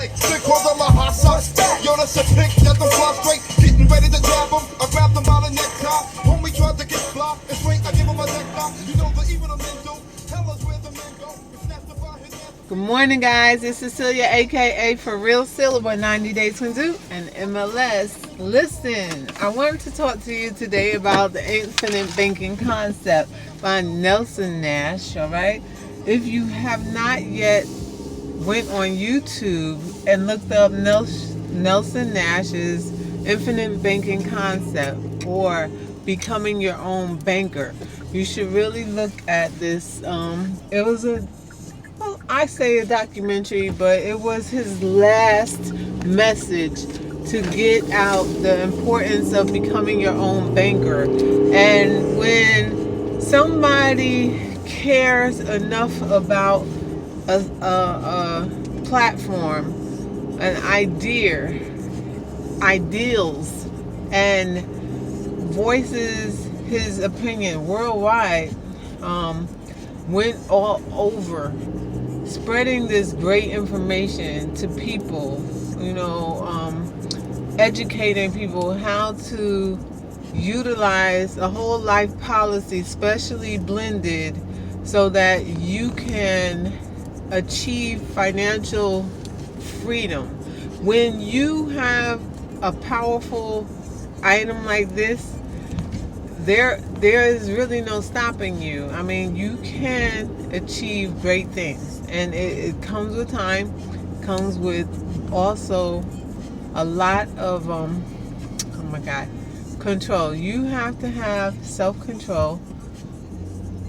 Because I'm a hot suspect. Yo, that's a pick that them frustrate. Getting ready to grab them. I grabbed them by the necktie. Homie tried to get blocked. It's straight, I give him a necktie. You know the evil of men do. Tell us where the men go. Good morning, guys. It's Cecilia, aka ForRealCeil, about 90 Days Twinzu and MLS. Listen, I wanted to talk to you today about the infinite banking concept by Nelson Nash. All right, if you have not yet went on YouTube and looked up Nelson Nash's infinite banking concept or becoming your own banker, you should really look at this. It was I say a documentary, but it was his last message to get out the importance of becoming your own banker. And when somebody cares enough about a platform, an ideals, and voices his opinion worldwide, went all over spreading this great information to people, educating people how to utilize a whole life policy, specially blended, so that you can achieve financial freedom. When you have a powerful item like this, there is really no stopping you. I mean, you can achieve great things, and it comes with time, comes with also a lot of control. You have to have self-control,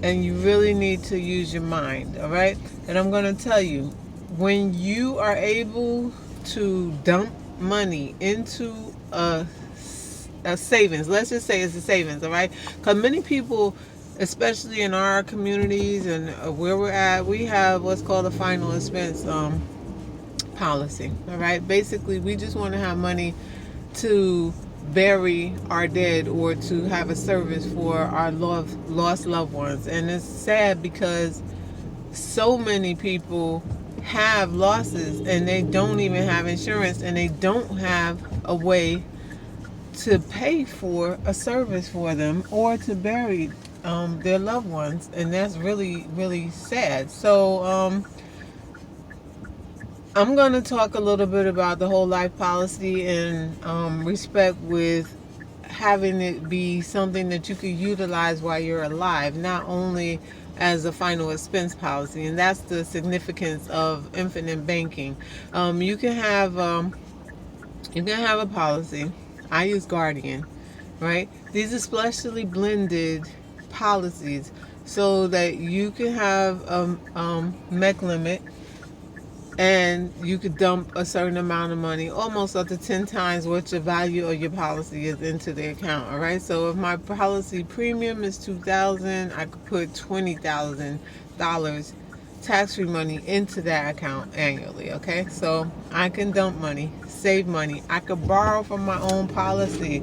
and you really need to use your mind. All right, and I'm going to tell you, when you are able to dump money into a savings, let's just say it's a savings, all right? Because many people, especially in our communities and where we're at, we have what's called a final expense policy, all right? Basically, we just want to have money to bury our dead or to have a service for our lost loved ones. And it's sad because so many people have losses and they don't even have insurance, and they don't have a way to pay for a service for them or to bury their loved ones, and that's really, really sad. So I'm going to talk a little bit about the whole life policy and respect with having it be something that you can utilize while you're alive, not only as a final expense policy. And that's the significance of infinite banking. You can have a policy. I use Guardian, right? These are specially blended policies so that you can have a MEC limit, and you could dump a certain amount of money, almost up to 10 times what your value of your policy is, into the account. All right, so if my policy premium is $2,000, I could put $20,000 tax-free money into that account annually. Okay, so I can dump money, save money. I could borrow from my own policy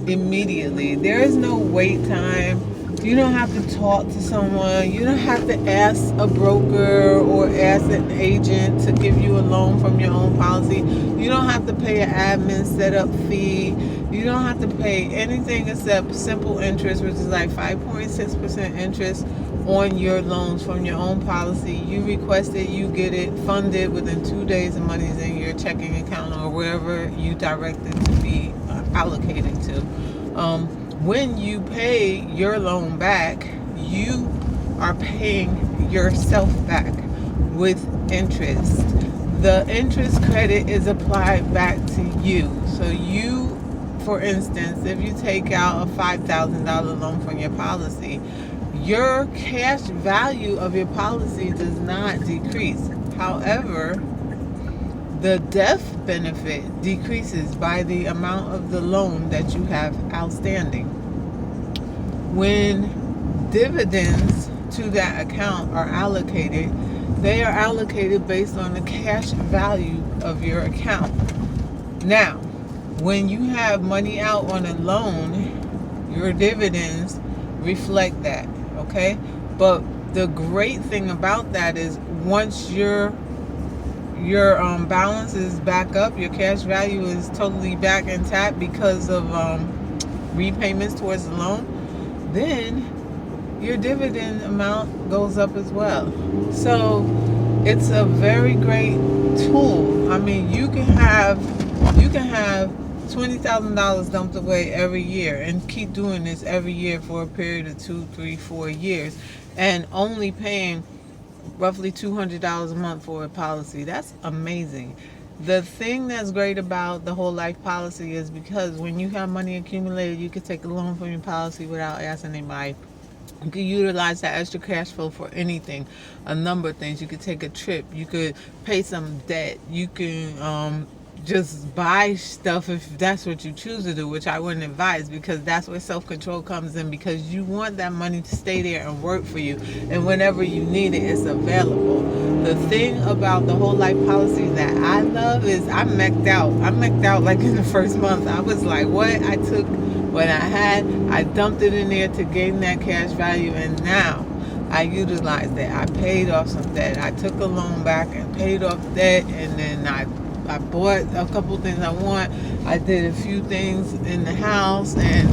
immediately. There is no wait time. You don't have to talk to someone. You don't have to ask a broker or ask an agent to give you a loan from your own policy. You don't have to pay an admin setup fee. You don't have to pay anything except simple interest, which is like 5.6% interest on your loans from your own policy. You request it, you get it funded within 2 days. The money is in your checking account or wherever you direct it to be allocated to. When you pay your loan back, you are paying yourself back with interest. The interest credit is applied back to you. So you, for instance, if you take out a $5,000 loan from your policy, your cash value of your policy does not decrease. However, the death benefit decreases by the amount of the loan that you have outstanding. When dividends to that account are allocated, they are allocated based on the cash value of your account. Now, when you have money out on a loan, your dividends reflect that, okay? But the great thing about that is once your your balance is back up, your cash value is totally back intact because of repayments towards the loan, then your dividend amount goes up as well. So it's a very great tool. I mean, you can have $20,000 dumped away every year and keep doing this every year for a period of 2, 3, 4 years, and only paying roughly $200 a month for a policy. That's amazing. The thing that's great about the whole life policy is because when you have money accumulated, you can take a loan from your policy without asking anybody. You can utilize that extra cash flow for anything, a number of things. You could take a trip. You could pay some debt. You can just buy stuff if that's what you choose to do, which I wouldn't advise, because that's where self-control comes in, because you want that money to stay there and work for you, and whenever you need it, it's available. The thing about the whole life policy that I love is I maxed out like in the first month. I was like, what? I took what I dumped it in there to gain that cash value, and now I utilized it. I paid off some debt. I took a loan back and paid off debt, and then I bought a couple things I want. I did a few things in the house, and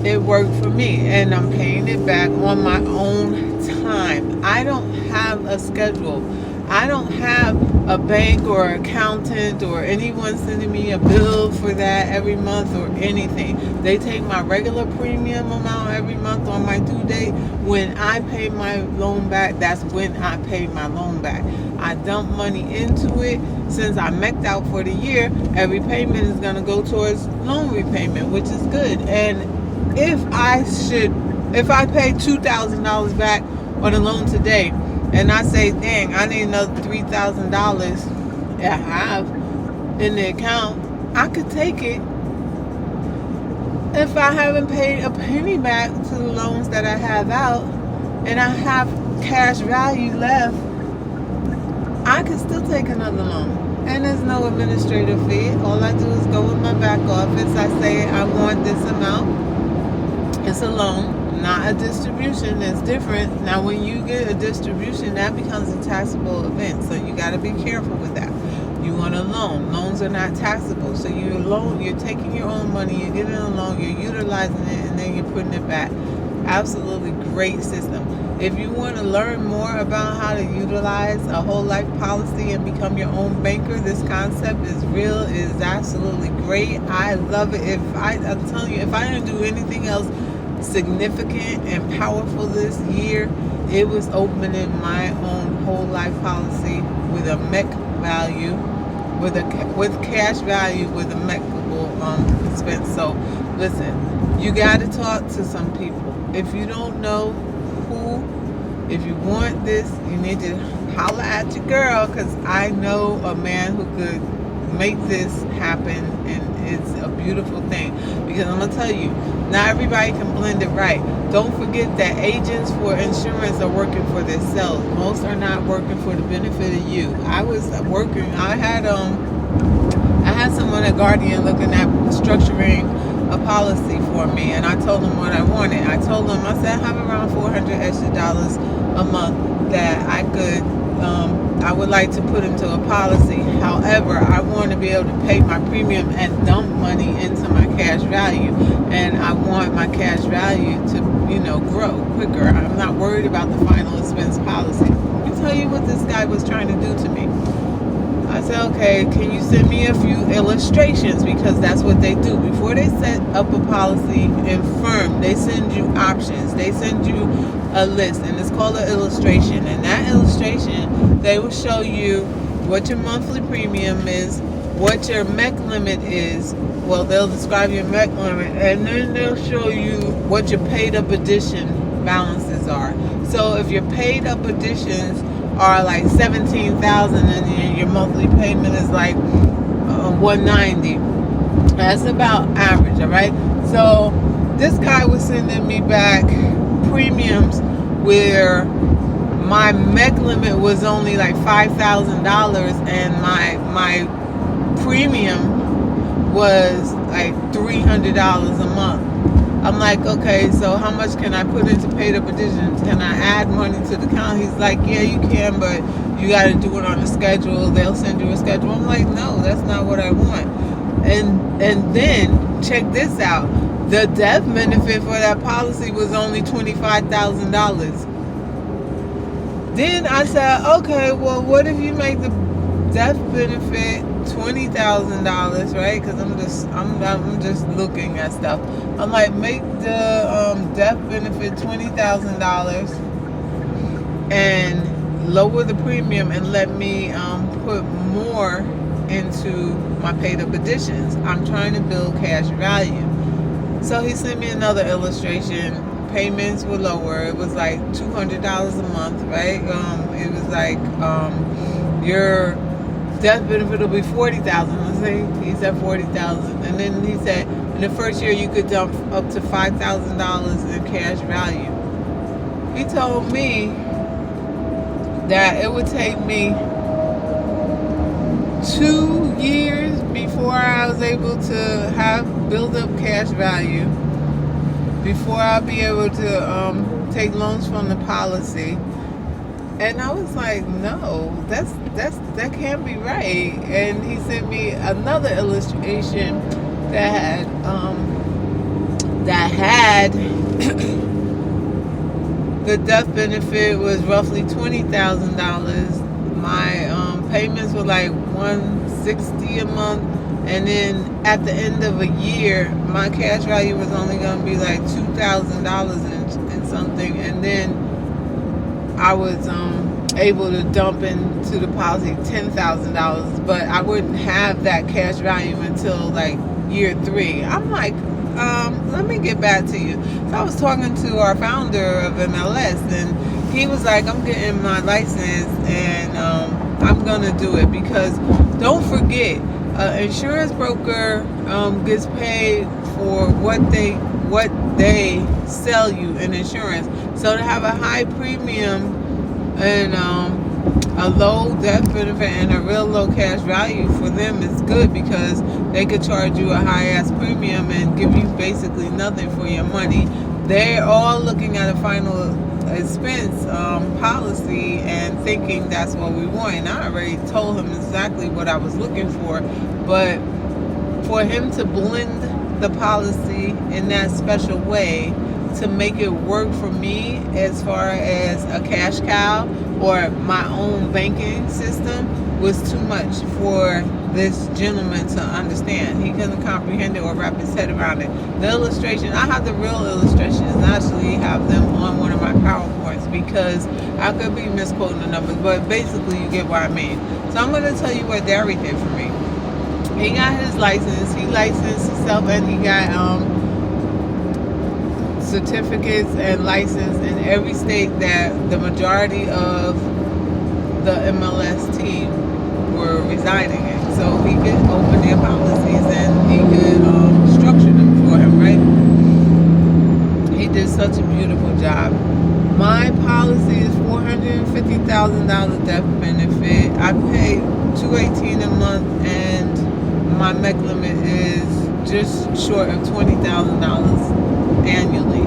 it worked for me, and I'm paying it back on my own time. I don't have a schedule. I don't have a bank or accountant or anyone sending me a bill for that every month or anything. They take my regular premium amount every month on my due date. When I pay my loan back, that's when I pay my loan back. I dump money into it. Since I maxed out for the year, every payment is going to go towards loan repayment, which is good. And if I pay $2,000 back on a loan today, and I say, dang, I need another $3,000 I have in the account, I could take it. If I haven't paid a penny back to the loans that I have out, and I have cash value left, I could still take another loan. And there's no administrative fee. All I do is go in my back office. I say I want this amount. It's a loan, not a distribution. It's different. Now, when you get a distribution, that becomes a taxable event. So you got to be careful with that. You want a loan. Loans are not taxable. So you're taking your own money, you're getting a loan, you're utilizing it, and then you're putting it back. Absolutely great system. If you want to learn more about how to utilize a whole life policy and become your own banker, this concept is real, is absolutely great. I love it. I'm telling you, if I didn't do anything else significant and powerful this year, it was opening my own whole life policy with a MEC value, with cash value, with a MECable expense. So listen, you got to talk to some people. If you don't know who, if you want this, you need to holler at your girl, because I know a man who could make this happen, and it's a beautiful thing. Because I'm going to tell you, not everybody can blend it right. Don't forget that agents for insurance are working for themselves. Most are not working for the benefit of you. I was working, I had someone at Guardian looking at structuring a policy for me, and I told them what I wanted. I told them, I said, I have around $400 extra a month that I would like to put into a policy. However, I want to be able to pay my premium and dump money into my cash value, and I want my cash value to, grow quicker. I'm not worried about the final expense policy. Let me tell you what this guy was trying to do to me. I said, okay, can you send me a few illustrations? Because that's what they do. Before they set up a policy in firm, they send you options. They send you a list, and it's called an illustration. And that illustration, they will show you what your monthly premium is, what your MEC limit is. Well, they'll describe your MEC limit, and then they'll show you what your paid up addition balances are. So if your paid up additions are like $17,000 and your monthly payment is like $190, that's about average. All right, so this guy was sending me back premiums where my MEC limit was only like $5,000 and my premium was like $300 a month. I'm like, okay, so how much can I put into paid up additions? Can I add money to the account? He's like, yeah, you can, but you got to do it on a schedule. They'll send you a schedule. I'm like, no, that's not what I want. And then check this out. The death benefit for that policy was only $25,000. Then I said, okay, well, what if you make the death benefit $20,000, right? Because I'm just looking at stuff. I'm like, make the death benefit $20,000 and lower the premium and let me put more into my paid up additions. I'm trying to build cash value. So he sent me another illustration. Payments were lower. It was like $200 a month, right? It was like your death benefit will be $40,000. Let's say he said $40,000, and then he said in the first year you could dump up to $5,000 in cash value. He told me that it would take me 2 years before I was able to have build up cash value, before I'll be able to take loans from the policy. And I was like, no, that can't be right. And he sent me another illustration that had the death benefit was roughly $20,000. My payments were like $160 a month, and then at the end of a year, my cash value was only going to be like $2,000 and something, and then I was able to dump into the policy $10,000, but I wouldn't have that cash value until like year 3. I'm like, let me get back to you. So I was talking to our founder of MLS, and he was like, I'm getting my license, and I'm gonna do it, because don't forget, insurance broker gets paid for what they sell you in insurance. So to have a high premium and a low death benefit and a real low cash value for them is good, because they could charge you a high ass premium and give you basically nothing for your money. They're all looking at a final expense policy and thinking that's what we want. And I already told him exactly what I was looking for, but for him to blend the policy in that special way to make it work for me as far as a cash cow or my own banking system was too much for this gentleman to understand. He couldn't comprehend it or wrap his head around it. The illustration, I have the real illustrations, and I actually have them on one of my PowerPoints, because I could be misquoting the numbers, but basically you get what I mean. So I'm going to tell you what Derry did for me. He got his license. He licensed himself, and he got certificates and license in every state that the majority of the MLS team were residing in. So he could open their policies and he could structure them for him, right? He did such a beautiful job. My policy is $450,000 death benefit. I pay $218 a month, and my MEC limit is just short of $20,000 annually.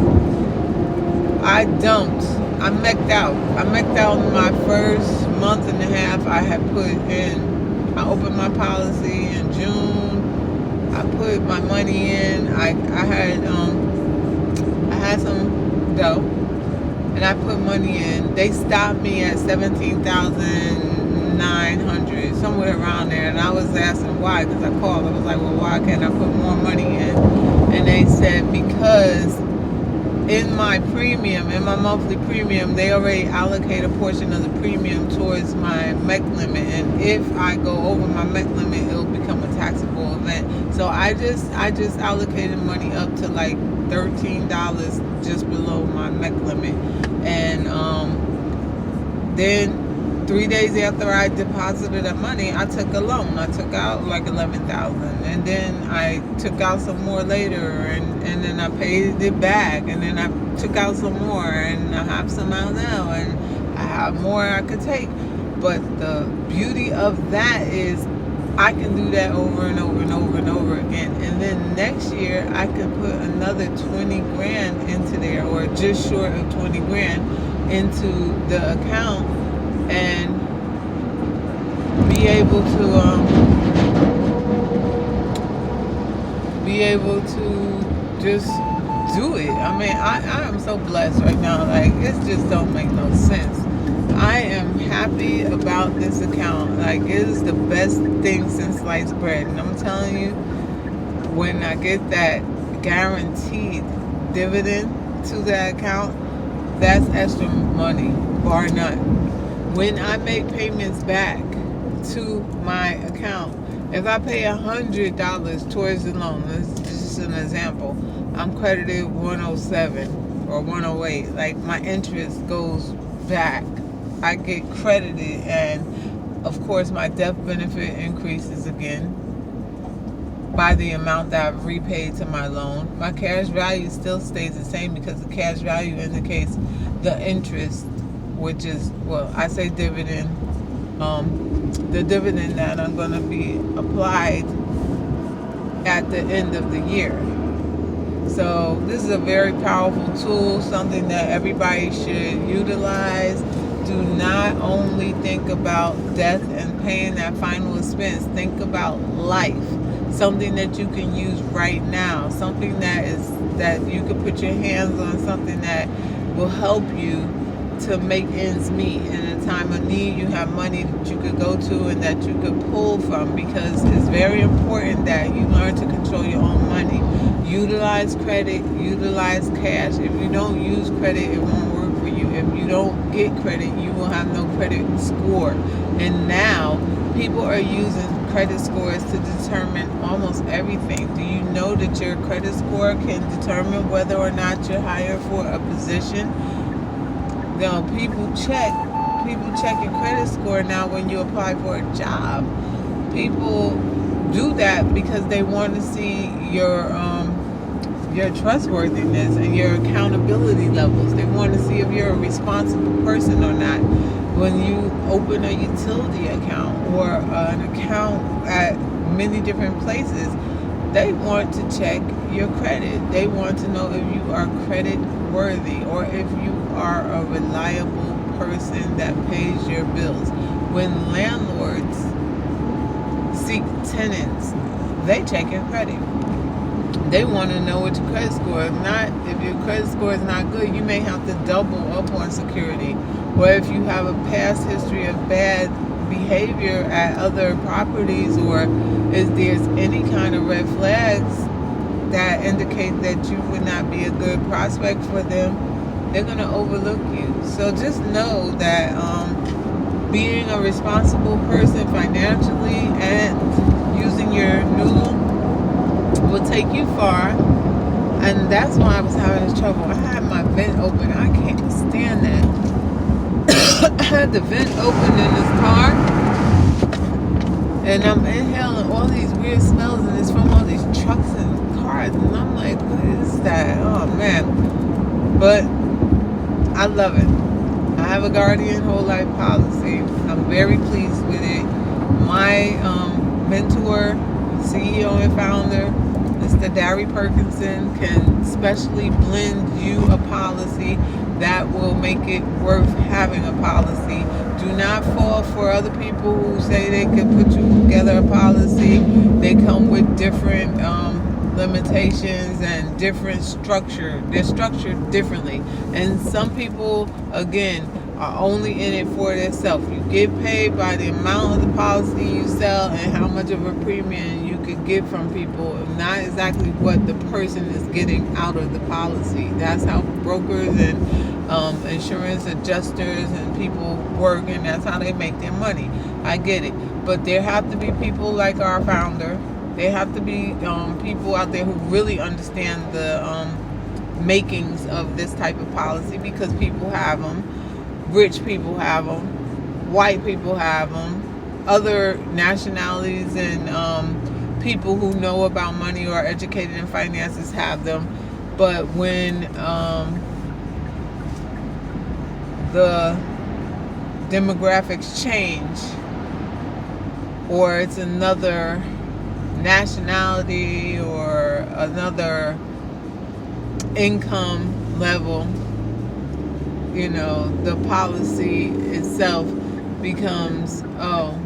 I dumped. I MEC'd out. I MEC'd out in my first month and a half. I had put in. I opened my policy in June. I put my money in. I had some dough, and I put money in. They stopped me at $17,900, somewhere around there, and I was asking why, because I called. I was like, well, why can't I put more money in? And they said, because in my premium, in my monthly premium, they already allocate a portion of the premium towards my MEC limit, and if I go over my MEC limit, it'll become a taxable event. So I just allocated money up to like $13 just below my MEC limit, and then 3 days after I deposited that money, I took a loan. I took out like $11,000, and then I took out some more later, and then I paid it back, and then I took out some more, and I have some out now, and I have more I could take. But the beauty of that is I can do that over and over and over and over. again. And then next year, I could put another 20 grand into there, or just short of 20 grand into the account, and be able to just do it. I mean, I am so blessed right now. Like, it just don't make no sense. I am happy about this account. Like, it is the best thing since sliced bread. And I'm telling you, when I get that guaranteed dividend to that account, that's extra money, bar none. When I make payments back to my account, if I pay $100 towards the loan, this is just an example, I'm credited 107 or 108. Like, my interest goes back. I get credited, and of course my death benefit increases again by the amount that I've repaid to my loan. My cash value still stays the same because the cash value indicates the interest, which is, well, I say dividend, the dividend that I'm going to be applied at the end of the year. So this is a very powerful tool, something that everybody should utilize. Do not only think about death and paying that final expense. Think about life. Something that you can use right now. Something that you can put your hands on. Something that will help you to make ends meet in a time of need. You have money that you could go to and that you could pull from, because it's very important that you learn to control your own money. Utilize credit, utilize cash. If you don't use credit, it won't work for you. If you don't get credit, you will have no credit score. And now people are using credit scores to determine almost everything. Do you know that your credit score can determine whether or not you're hired for a position? Now, people check your credit score now when you apply for a job. People do that because they want to see your trustworthiness and your accountability levels. They want to see if you're a responsible person or not. When you open a utility account or an account at many different places, they want to check your credit. They want to know if you are credit worthy or if you are a reliable person that pays your bills. When landlords seek tenants, they check your credit. They want to know what your credit score is. If your credit score is not good, you may have to double up on security. Or if you have a past history of bad behavior at other properties, or if there's any kind of red flags that indicate that you would not be a good prospect for them, they're going to overlook you. So just know that being a responsible person financially and using your noodle will take you far. And that's why I was having this trouble. I had my vent open. I can't stand that. I had the vent open in this car, and I'm inhaling all these weird smells, and it's from all these trucks and cars, and I'm like, what is that? Oh man. But I love it. I have a Guardian whole life policy. I'm very pleased with it. My mentor, CEO and founder, Mr. Darry Perkinson, can specially blend you a policy that will make it worth having a policy. Do not fall for other people who say they can put you together a policy. They come with different limitations and different structure. They're structured differently. And some people, again, are only in it for themselves. You get paid by the amount of the policy you sell and how much of a premium you could get from people, not exactly what the person is getting out of the policy. That's how brokers and insurance adjusters and people work, and that's how they make their money. I get it. But there have to be people like our founder. There have to be people out there who really understand the makings of this type of policy, because people have them. Rich people have them. White people have them. Other nationalities and people who know about money or are educated in finances have them. But when the demographics change, or it's another nationality or another income level, the policy itself becomes, oh,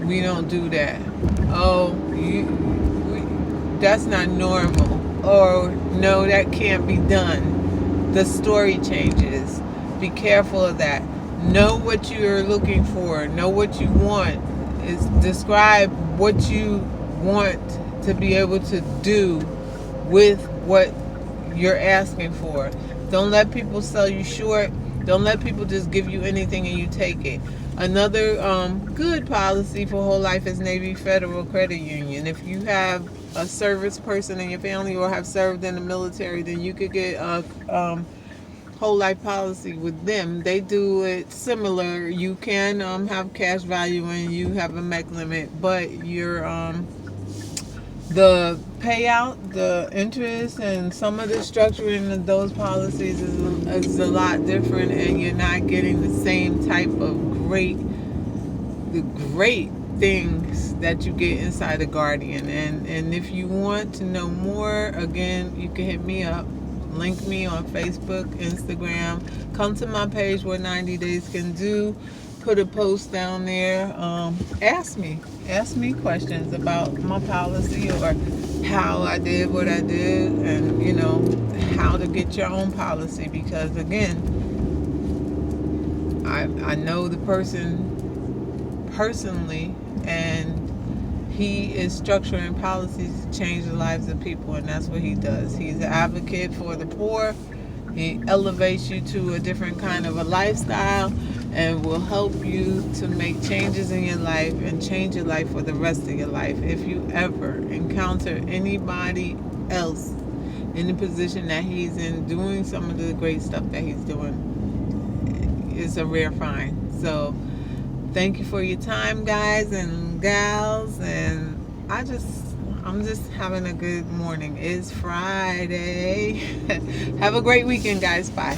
we don't do that. Oh, that's not normal. Or no, that can't be done. The story changes. Be careful of that. Know what you're looking for. Know what you want. Describe what you want to be able to do with what you're asking for. Don't let people sell you short. Don't let people just give you anything and you take it. Another good policy for whole life is Navy Federal Credit Union. If you have a service person in your family or have served in the military, then you could get a whole life policy with them. They do it similar. You can have cash value and you have a MEC limit, but your the payout, the interest, and some of the structuring of those policies is a lot different, and you're not getting the same type of great things that you get inside a Guardian. And if you want to know more, again, you can hit me up. Link me on Facebook, Instagram. Come to my page, What 90 Days Can Do. Put a post down there. Ask me questions about my policy or how I did what I did, and how to get your own policy. Because again, I know the person personally, and he is structuring policies to change the lives of people, and that's what he does. He's an advocate for the poor. He elevates you to a different kind of a lifestyle and will help you to make changes in your life and change your life for the rest of your life. If you ever encounter anybody else in the position that he's in, doing some of the great stuff that he's doing, it's a rare find. So thank you for your time, guys and gals, and I'm just having a good morning. It's Friday. Have a great weekend, guys. Bye.